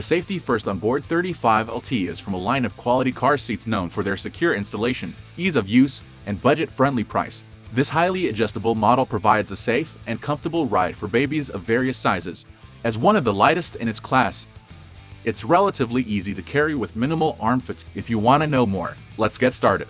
The Safety First onBoard 35LT is from a line of quality car seats known for their secure installation, ease of use, and budget-friendly price. This highly adjustable model provides a safe and comfortable ride for babies of various sizes. As one of the lightest in its class, it's relatively easy to carry with minimal arm fatigue. If you want to know more, let's get started.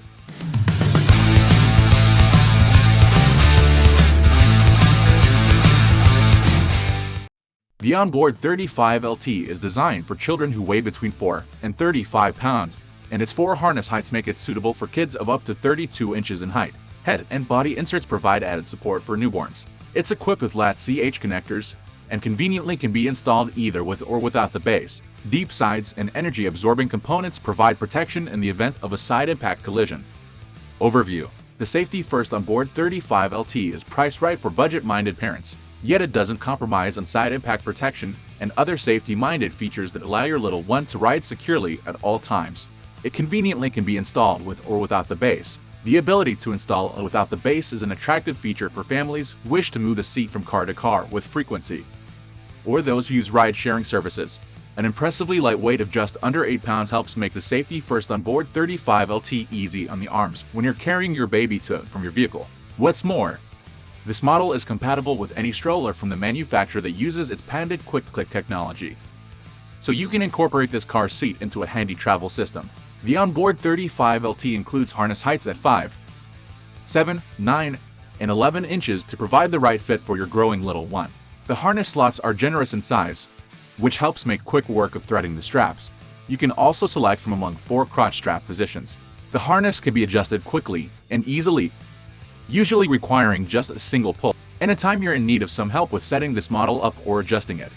The onBoard 35LT is designed for children who weigh between 4 and 35 pounds, and its 4 harness heights make it suitable for kids of up to 32 inches in height. Head and body inserts provide added support for newborns. It's equipped with LATCH connectors and conveniently can be installed either with or without the base. Deep sides and energy-absorbing components provide protection in the event of a side impact collision. Overview: the Safety First onBoard 35LT is priced right for budget-minded parents, yet it doesn't compromise on side impact protection and other safety-minded features that allow your little one to ride securely at all times. It conveniently can be installed with or without the base. The ability to install without the base is an attractive feature for families who wish to move the seat from car to car with frequency, or those who use ride-sharing services. An impressively light weight of just under 8 pounds helps make the Safety First onBoard 35LT easy on the arms when you're carrying your baby to and from your vehicle. What's more, this model is compatible with any stroller from the manufacturer that uses its patented quick-click technology, so you can incorporate this car seat into a handy travel system. The onBoard 35LT includes harness heights at 5, 7, 9, and 11 inches to provide the right fit for your growing little one. The harness slots are generous in size, which helps make quick work of threading the straps. You can also select from among 4 crotch strap positions. The harness can be adjusted quickly and easily, usually requiring just a single pull. Anytime you're in need of some help with setting this model up or adjusting it,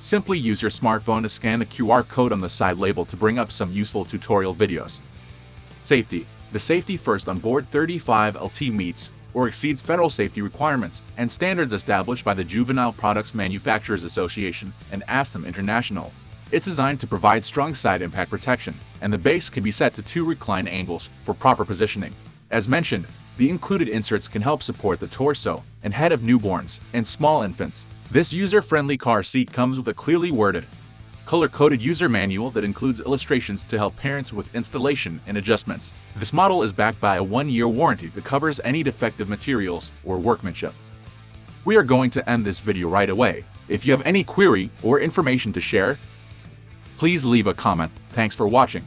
simply use your smartphone to scan the QR code on the side label to bring up some useful tutorial videos. Safety: the Safety First onBoard 35LT meets or exceeds federal safety requirements and standards established by the Juvenile Products Manufacturers Association and ASTM International. It's designed to provide strong side impact protection, and the base can be set to 2 recline angles for proper positioning. As mentioned, the included inserts can help support the torso and head of newborns and small infants. This user-friendly car seat comes with a clearly worded, color-coded user manual that includes illustrations to help parents with installation and adjustments. This model is backed by a 1-year warranty that covers any defective materials or workmanship. We are going to end this video right away. If you have any query or information to share, please leave a comment. Thanks for watching.